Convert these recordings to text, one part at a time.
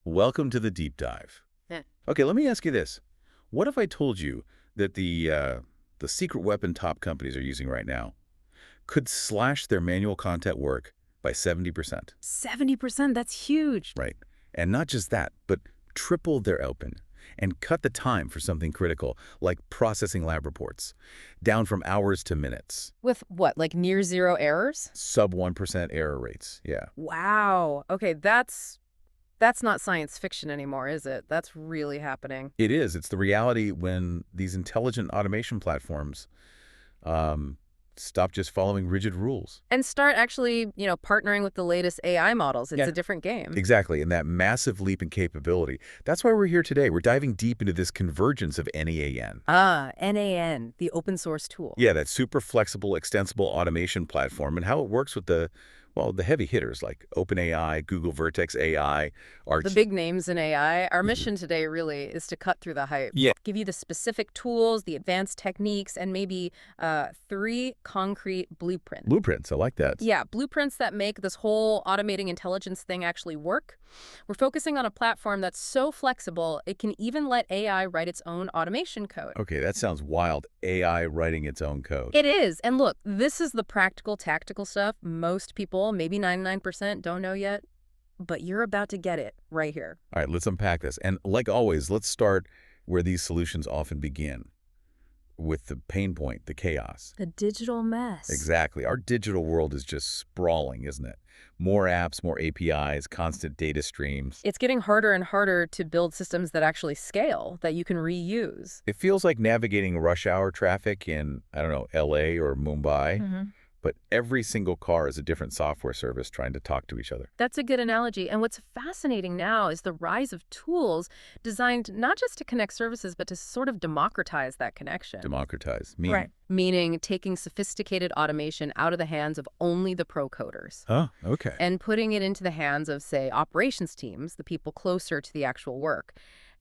Welcome to the deep dive. Yeah. Okay, let me ask you this. What if I told you that the secret weapon top companies are using right now could slash their manual content work by 70%, 70%, that's huge. right? And not just that, but triple their output and cut the time for something critical, like processing lab reports, down from hours to minutes. With what, like near zero errors? Sub 1% error rates, yeah. Wow. Okay, that's not science fiction anymore, is it? That's really happening. It is. It's the reality when these intelligent automation platforms stop just following rigid rules. And start actually, partnering with the latest AI models. It's Yeah. a different game. Exactly, and that massive leap in capability. That's why we're here today. We're diving deep into this convergence of n8n. n8n, the open source tool. Yeah, that super flexible, extensible automation platform and how it works with the heavy hitters like OpenAI, Google Vertex AI, The big names in AI. Our mission today really is to cut through the hype. Yeah. Give you the specific tools, the advanced techniques, and maybe 3 concrete blueprints. Blueprints. I like that. Yeah, blueprints that make this whole automating intelligence thing actually work. We're focusing on a platform that's so flexible, it can even let AI write its own automation code. Okay, that sounds wild. AI writing its own code. It is. And look, this is the practical, tactical stuff most people, maybe 99%, don't know yet. But you're about to get it right here. All right, let's unpack this. And like always, let's start where these solutions often begin, with the pain point, the chaos. The digital mess. Exactly. Our digital world is just sprawling, isn't it? More apps, more APIs, constant data streams. It's getting harder and harder to build systems that actually scale, that you can reuse. It feels like navigating rush hour traffic in, I don't know, LA or Mumbai. But every single car is a different software service trying to talk to each other. That's a good analogy. And what's fascinating now is the rise of tools designed not just to connect services, but to sort of democratize that connection. Democratize. Right. Meaning taking sophisticated automation out of the hands of only the pro coders. Oh, okay. And putting it into the hands of, say, operations teams, the people closer to the actual work.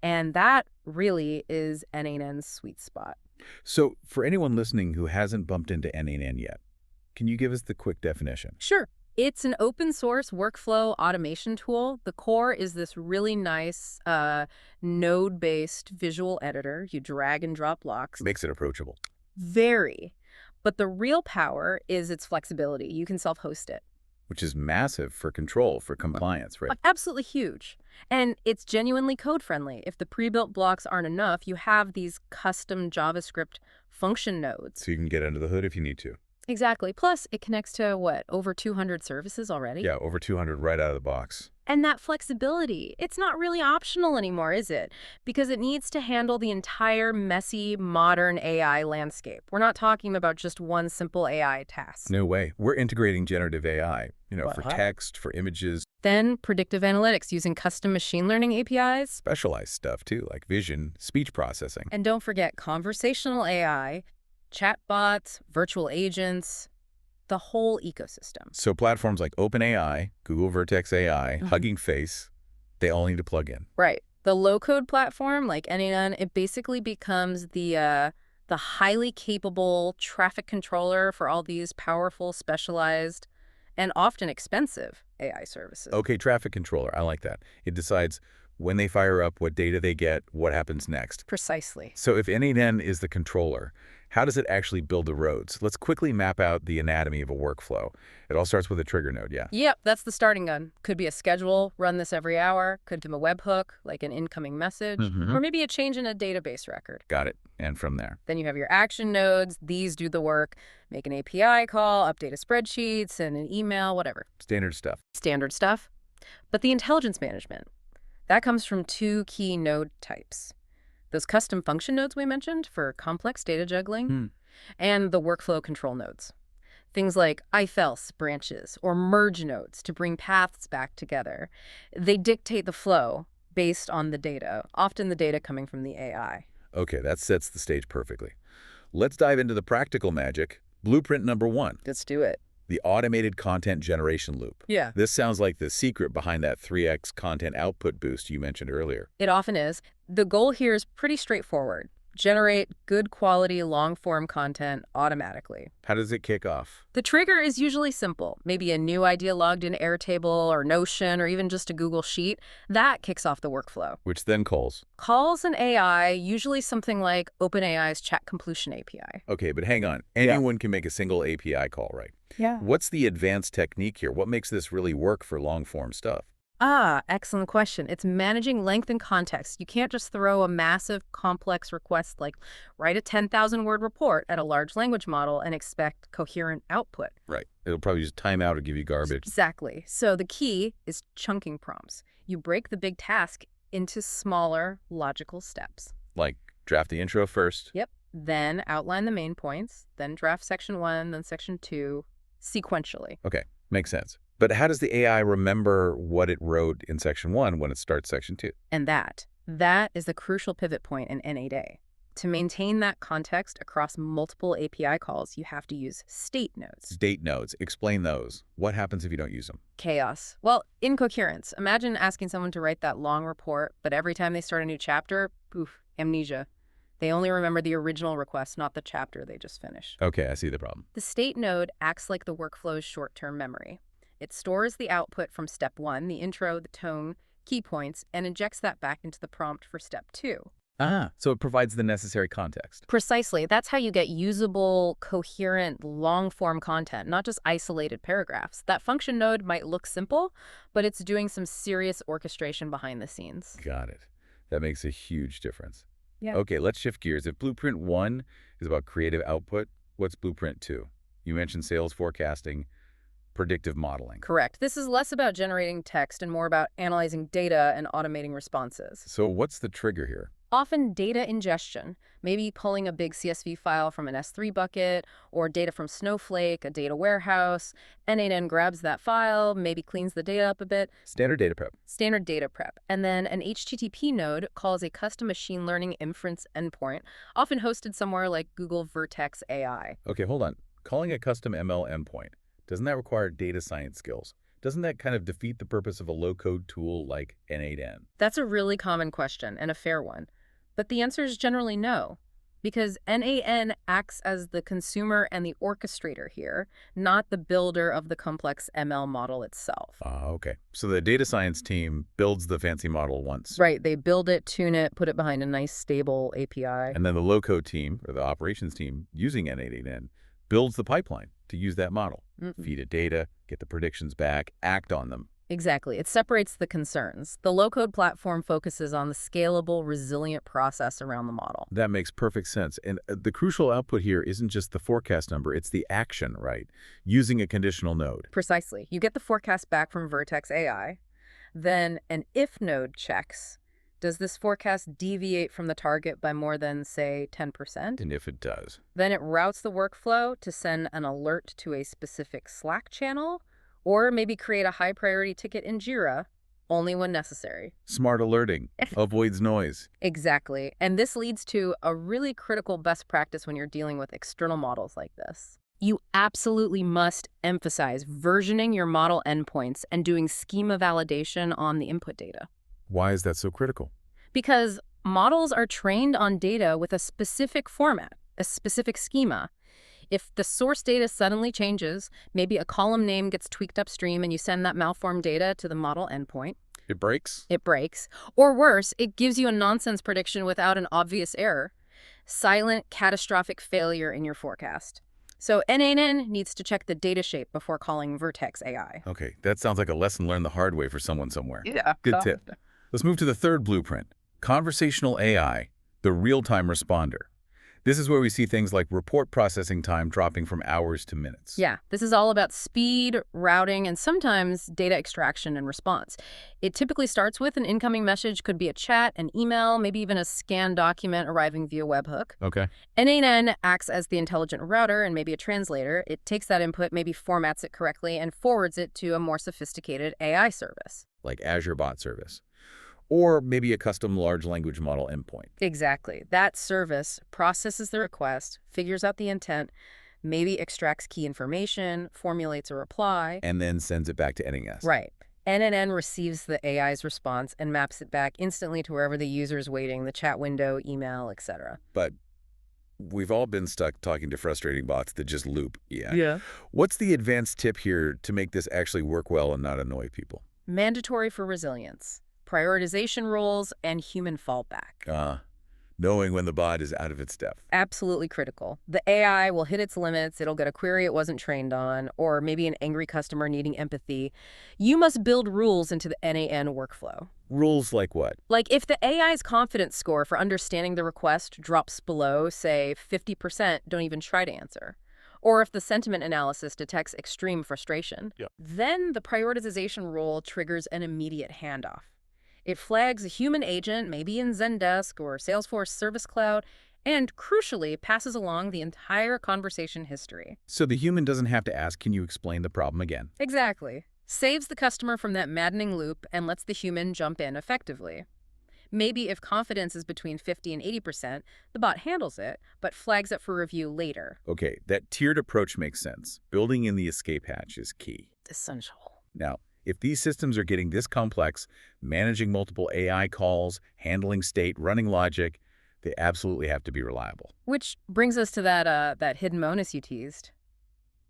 And that really is n8n's sweet spot. So for anyone listening who hasn't bumped into n8n yet, can you give us the quick definition? Sure. It's an open source workflow automation tool. The core is this really nice node-based visual editor. You drag and drop blocks. Makes it approachable. Very. But the real power is its flexibility. You can self-host it. Which is massive for control, for compliance, right? Absolutely huge. And it's genuinely code-friendly. If the pre-built blocks aren't enough, you have these custom JavaScript function nodes. So you can get under the hood if you need to. Exactly. Plus, it connects to, over 200 services already? Yeah, over 200 right out of the box. And that flexibility, it's not really optional anymore, is it? Because it needs to handle the entire messy, modern AI landscape. We're not talking about just one simple AI task. No way. We're integrating generative AI, for text, for images. Then predictive analytics using custom machine learning APIs. Specialized stuff, too, like vision, speech processing. And don't forget conversational AI, chatbots, virtual agents, the whole ecosystem. So platforms like OpenAI, Google Vertex AI, Hugging Face, they all need to plug in. Right. The low-code platform like n8n, it basically becomes the highly capable traffic controller for all these powerful, specialized, and often expensive AI services. Okay, traffic controller. I like that. It decides when they fire up, what data they get, what happens next. Precisely. So if n8n is the controller, how does it actually build the roads? Let's quickly map out the anatomy of a workflow. It all starts with a trigger node, yeah? Yep, that's the starting gun. Could be a schedule, run this every hour. Could be a webhook, like an incoming message. Or maybe a change in a database record. Got it. And from there? Then you have your action nodes. These do the work. Make an API call, update a spreadsheet, send an email, whatever. Standard stuff. Standard stuff. But the intelligence management, that comes from 2 key node types. Those custom function nodes we mentioned for complex data juggling, and the workflow control nodes. Things like if-else branches or merge nodes to bring paths back together. They dictate the flow based on the data, often the data coming from the AI. Okay, that sets the stage perfectly. Let's dive into the practical magic. Blueprint number 1. Let's do it. The automated content generation loop. Yeah. This sounds like the secret behind that 3x content output boost you mentioned earlier. It often is. The goal here is pretty straightforward. generate good quality long-form content automatically. How does it kick off? The trigger is usually simple, maybe a new idea logged in Airtable or Notion or even just a Google Sheet. That kicks off the workflow. Which then calls. Calls an AI, usually something like OpenAI's Chat Completion API. Okay, but hang on. Anyone can make a single API call, right? Yeah. What's the advanced technique here? What makes this really work for long-form stuff? Excellent question. It's managing length and context. You can't just throw a massive, complex request like write a 10,000-word report at a large language model and expect coherent output. Right. It'll probably just time out or give you garbage. Exactly. So the key is chunking prompts. You break the big task into smaller, logical steps. Like draft the intro first. Yep. Then outline the main points, then draft section 1, then section 2, sequentially. Okay, makes sense. But how does the AI remember what it wrote in section 1 when it starts section 2? And that is the crucial pivot point in n8n. To maintain that context across multiple API calls, you have to use state nodes. State nodes. Explain those. What happens if you don't use them? Chaos. Well, incoherence. Imagine asking someone to write that long report, but every time they start a new chapter, poof, amnesia. They only remember the original request, not the chapter they just finished. Okay, I see the problem. The state node acts like the workflow's short-term memory. It stores the output from step 1, the intro, the tone, key points, and injects that back into the prompt for step 2. So it provides the necessary context. Precisely. That's how you get usable, coherent, long-form content, not just isolated paragraphs. That function node might look simple, but it's doing some serious orchestration behind the scenes. Got it. That makes a huge difference. Yeah. Okay, let's shift gears. If Blueprint 1 is about creative output, what's Blueprint 2? You mentioned sales forecasting, predictive modeling. Correct. This is less about generating text and more about analyzing data and automating responses. So what's the trigger here? Often data ingestion, maybe pulling a big CSV file from an S3 bucket or data from Snowflake, a data warehouse. n8n grabs that file, maybe cleans the data up a bit. Standard data prep. Standard data prep. And then an HTTP node calls a custom machine learning inference endpoint, often hosted somewhere like Google Vertex AI. Okay, hold on. Calling a custom ML endpoint, doesn't that require data science skills? Doesn't that kind of defeat the purpose of a low-code tool like n8n? That's a really common question and a fair one. But the answer is generally no, because n8n acts as the consumer and the orchestrator here, not the builder of the complex ML model itself. Okay. So the data science team builds the fancy model once. Right. They build it, tune it, put it behind a nice, stable API. And then the low-code team, or the operations team, using n8n, builds the pipeline to use that model. Feed it data, get the predictions back, act on them. Exactly. It separates the concerns. The low-code platform focuses on the scalable, resilient process around the model. That makes perfect sense. And the crucial output here isn't just the forecast number, it's the action, right? Using a conditional node. Precisely. You get the forecast back from Vertex AI. Then an if node checks. Does this forecast deviate from the target by more than, say, 10%? And if it does. Then it routes the workflow to send an alert to a specific Slack channel, or maybe create a high-priority ticket in Jira, only when necessary. Smart alerting avoids noise. Exactly. And this leads to a really critical best practice when you're dealing with external models like this. You absolutely must emphasize versioning your model endpoints and doing schema validation on the input data. Why is that so critical? Because models are trained on data with a specific format, a specific schema. If the source data suddenly changes, maybe a column name gets tweaked upstream and you send that malformed data to the model endpoint. It breaks? It breaks. Or worse, it gives you a nonsense prediction without an obvious error. Silent, catastrophic failure in your forecast. So n8n needs to check the data shape before calling Vertex AI. Okay, that sounds like a lesson learned the hard way for someone somewhere. Yeah. Good tip. Let's move to the third blueprint, conversational AI, the real-time responder. This is where we see things like report processing time dropping from hours to minutes. Yeah, this is all about speed, routing, and sometimes data extraction and response. It typically starts with an incoming message, could be a chat, an email, maybe even a scanned document arriving via webhook. Okay. n8n acts as the intelligent router and maybe a translator. It takes that input, maybe formats it correctly, and forwards it to a more sophisticated AI service. Like Azure Bot Service. Or maybe a custom large language model endpoint. Exactly. That service processes the request, figures out the intent, maybe extracts key information, formulates a reply. And then sends it back to n8n. Right. n8n receives the AI's response and maps it back instantly to wherever the user is waiting, the chat window, email, etc. But we've all been stuck talking to frustrating bots that just loop. Yeah. Yeah. What's the advanced tip here to make this actually work well and not annoy people? Mandatory for resilience, prioritization rules, and human fallback. Knowing when the bot is out of its depth. Absolutely critical. The AI will hit its limits, it'll get a query it wasn't trained on, or maybe an angry customer needing empathy. You must build rules into the n8n workflow. Rules like what? Like if the AI's confidence score for understanding the request drops below, say, 50%, don't even try to answer. Or if the sentiment analysis detects extreme frustration, then the prioritization rule triggers an immediate handoff. It flags a human agent, maybe in Zendesk or Salesforce Service Cloud, and crucially passes along the entire conversation history. So the human doesn't have to ask, can you explain the problem again? Exactly. Saves the customer from that maddening loop and lets the human jump in effectively. Maybe if confidence is between 50 and 80%, the bot handles it, but flags it for review later. Okay, that tiered approach makes sense. Building in the escape hatch is key. Essential. Now, if these systems are getting this complex, managing multiple AI calls, handling state, running logic, they absolutely have to be reliable. Which brings us to that hidden bonus you teased.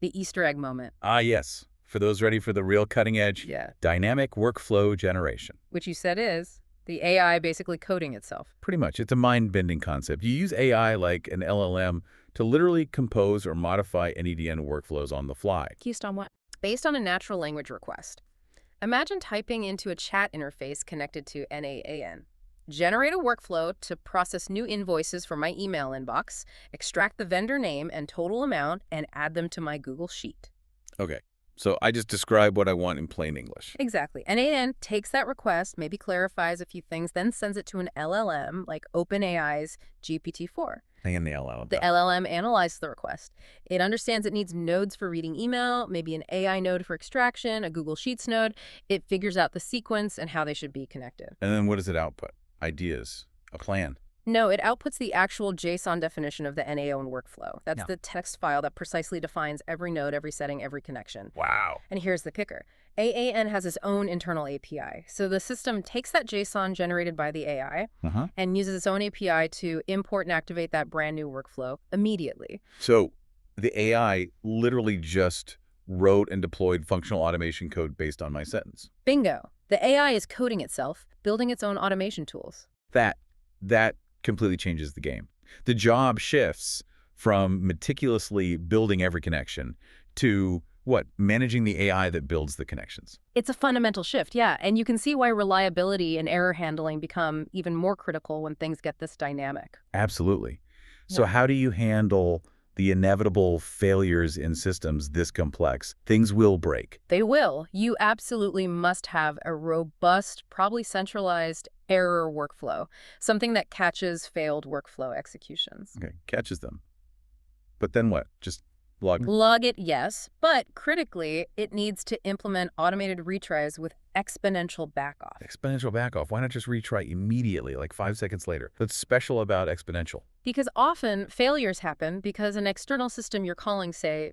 The Easter egg moment. Ah, yes. For those ready for the real cutting edge, dynamic workflow generation. Which you said is the AI basically coding itself. Pretty much. It's a mind-bending concept. You use AI like an LLM to literally compose or modify n8n workflows on the fly. Based on what? Based on a natural language request. Imagine typing into a chat interface connected to n8n. Generate a workflow to process new invoices from my email inbox, extract the vendor name and total amount, and add them to my Google Sheet. Okay. So I just describe what I want in plain English. Exactly. n8n takes that request, maybe clarifies a few things, then sends it to an LLM like OpenAI's GPT-4. And the LLM. The LLM analyzes the request. It understands it needs nodes for reading email, maybe an AI node for extraction, a Google Sheets node. It figures out the sequence and how they should be connected. And then what does it output? Ideas, a plan. No, it outputs the actual JSON definition of the n8n workflow. That's the text file that precisely defines every node, every setting, every connection. Wow. And here's the kicker. n8n has its own internal API. So the system takes that JSON generated by the AI and uses its own API to import and activate that brand new workflow immediately. So the AI literally just wrote and deployed functional automation code based on my sentence. Bingo. The AI is coding itself, building its own automation tools. That completely changes the game. The job shifts from meticulously building every connection to what? Managing the AI that builds the connections. It's a fundamental shift, yeah. And you can see why reliability and error handling become even more critical when things get this dynamic. Absolutely. So how do you handle the inevitable failures in systems this complex? Things will break. They will. You absolutely must have a robust, probably centralized error workflow, something that catches failed workflow executions. Okay, catches them. But then what? Just log it, yes, but critically, it needs to implement automated retries with exponential backoff. Exponential backoff. Why not just retry immediately, like 5 seconds later? That's special about exponential. Because often failures happen because an external system you're calling, say,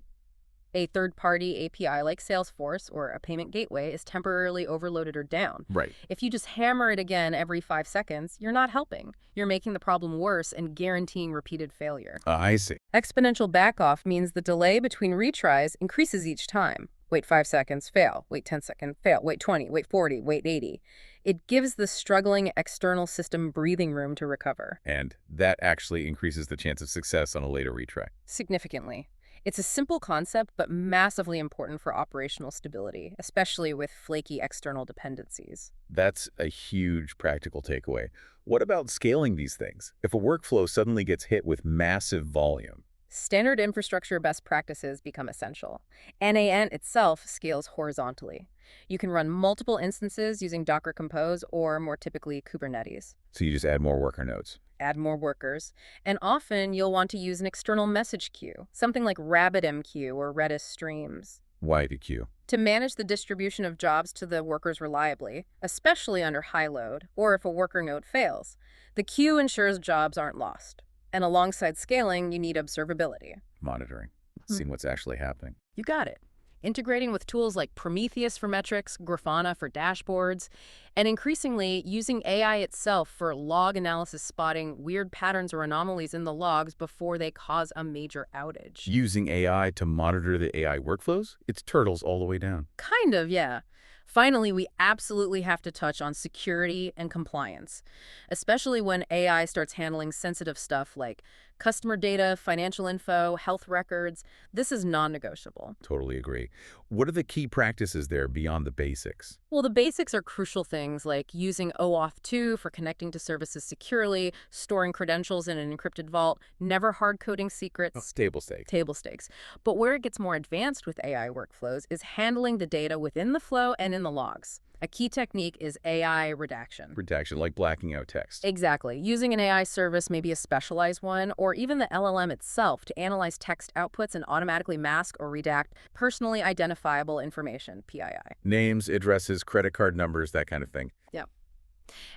a third-party API like Salesforce or a payment gateway is temporarily overloaded or down. Right. If you just hammer it again every 5 seconds, you're not helping. You're making the problem worse and guaranteeing repeated failure. I see. Exponential backoff means the delay between retries increases each time. Wait 5 seconds, fail. Wait 10 seconds, fail. Wait 20, wait 40, wait 80. It gives the struggling external system breathing room to recover. And that actually increases the chance of success on a later retry. Significantly. It's a simple concept, but massively important for operational stability, especially with flaky external dependencies. That's a huge practical takeaway. What about scaling these things? If a workflow suddenly gets hit with massive volume, standard infrastructure best practices become essential. n8n itself scales horizontally. You can run multiple instances using Docker Compose or, more typically, Kubernetes. so you just add more worker nodes. Add more workers, and often you'll want to use an external message queue, something like RabbitMQ or Redis Streams, Why the queue? to manage the distribution of jobs to the workers reliably, especially under high load or if a worker node fails. The queue ensures jobs aren't lost. And alongside scaling, you need observability. Monitoring. Seeing what's actually happening. You got it. integrating with tools like Prometheus for metrics, Grafana for dashboards, and increasingly using AI itself for log analysis, spotting weird patterns or anomalies in the logs before they cause a major outage. Using AI to monitor the AI workflows? It's turtles all the way down. Kind of, yeah. Finally, we absolutely have to touch on security and compliance, especially when AI starts handling sensitive stuff like customer data, financial info, health records. This is non-negotiable. Totally agree. What are the key practices there beyond the basics? Well, the basics are crucial things like using OAuth 2 for connecting to services securely, storing credentials in an encrypted vault, never hard-coding Oh, secrets. table stakes. Table stakes. But where it gets more advanced with AI workflows is handling the data within the flow and in the logs. A key technique is AI redaction. Redaction, like blacking out text. Exactly. Using an AI service, maybe a specialized one, or even the LLM itself to analyze text outputs and automatically mask or redact personally identifiable information, PII. Names, addresses, credit card numbers, that kind of thing. Yep.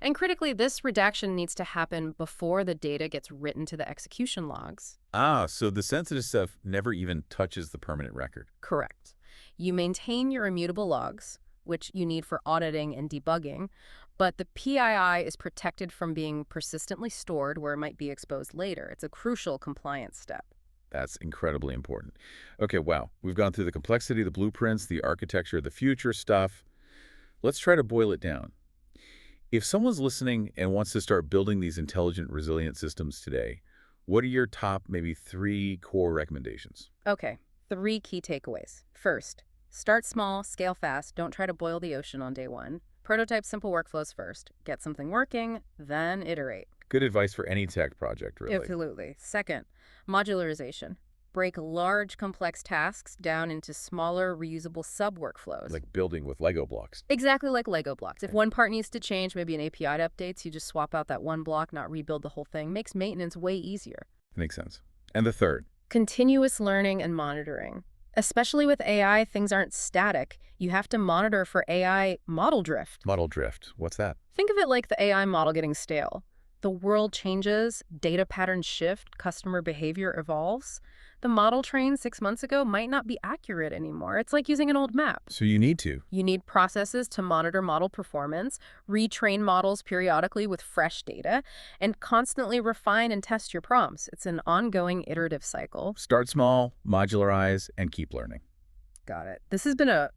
And critically, this redaction needs to happen before the data gets written to the execution logs. Ah, so the sensitive stuff never even touches the permanent record. Correct. You maintain your immutable logs, which you need for auditing and debugging, but the PII is protected from being persistently stored where it might be exposed later. It's a crucial compliance step. That's incredibly important. Okay, wow. We've gone through the complexity, the blueprints, the architecture, the future stuff. Let's try to boil it down. If someone's listening and wants to start building these intelligent, resilient systems today, what are your top maybe 3 core recommendations? Okay, 3 key takeaways. First, start small, scale fast, don't try to boil the ocean on day one. Prototype simple workflows first. Get something working, then iterate. Good advice for any tech project, really. Absolutely. Second, modularization. Break large, complex tasks down into smaller, reusable sub-workflows. Like building with Lego blocks. Exactly like Lego blocks. If Okay. one part needs to change, maybe an API updates, you just swap out that one block, not rebuild the whole thing. Makes maintenance way easier. Makes sense. And the third? Continuous learning and monitoring. Especially with AI, things aren't static. You have to monitor for AI model drift. Model drift. What's that? Think of it like the AI model getting stale. The world changes, data patterns shift, customer behavior evolves. The model trained 6 months ago might not be accurate anymore. It's like using an old map. So you need to. You need processes to monitor model performance, retrain models periodically with fresh data, and constantly refine and test your prompts. It's an ongoing iterative cycle. Start small, modularize, and keep learning. Got it. This has been a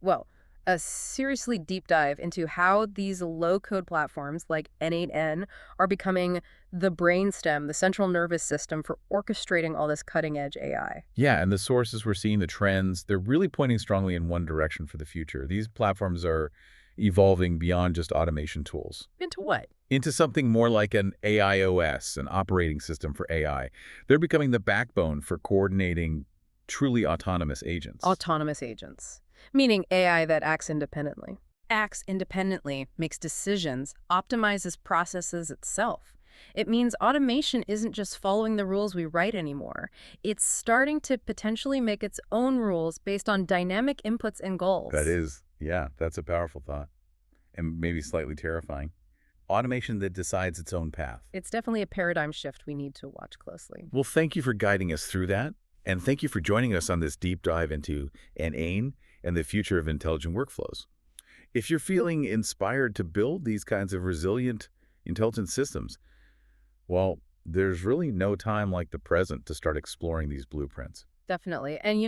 seriously deep dive into how these low-code platforms like n8n are becoming the brainstem, the central nervous system for orchestrating all this cutting-edge AI. Yeah, and the sources we're seeing, the trends, they're really pointing strongly in one direction for the future. These platforms are evolving beyond just automation tools Into what? into something more like an AIOS, an operating system for AI. They're becoming the backbone for coordinating truly autonomous agents. Autonomous agents, meaning AI that acts independently. Acts independently, makes decisions, optimizes processes itself. It means automation isn't just following the rules we write anymore. It's starting to potentially make its own rules based on dynamic inputs and goals. That's a powerful thought, and maybe slightly terrifying. Automation that decides its own path. It's definitely a paradigm shift we need to watch closely. Well, thank you for guiding us through that, and thank you for joining us on this deep dive into n8n and the future of intelligent workflows. If you're feeling inspired to build these kinds of resilient, intelligent systems, well, there's really no time like the present to start exploring these blueprints. Definitely. And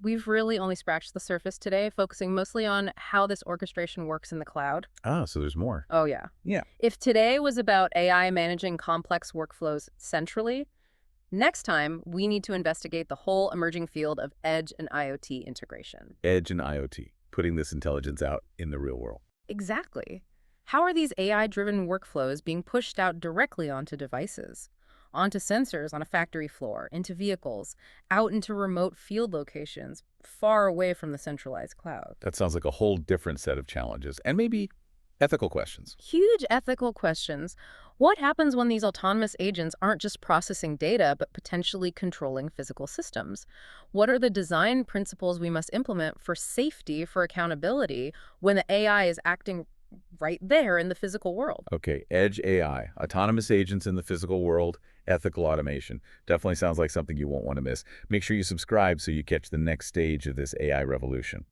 we've really only scratched the surface today, focusing mostly on how this orchestration works in the cloud. Ah, so there's more. Oh, yeah. Yeah. If today was about AI managing complex workflows centrally, next time we need to investigate the whole emerging field of edge and IoT integration. Edge and IoT, putting this intelligence out in the real world. Exactly. How are these AI-driven workflows being pushed out directly onto devices? Onto sensors on a factory floor, into vehicles, out into remote field locations, far away from the centralized cloud. That sounds like a whole different set of challenges, and maybe ethical questions. Huge ethical questions. What happens when these autonomous agents aren't just processing data, but potentially controlling physical systems? What are the design principles we must implement for safety, for accountability, when the AI is acting right there in the physical world? Okay, edge AI, autonomous agents in the physical world, ethical automation. Definitely sounds like something you won't want to miss. Make sure you subscribe so you catch the next stage of this AI revolution.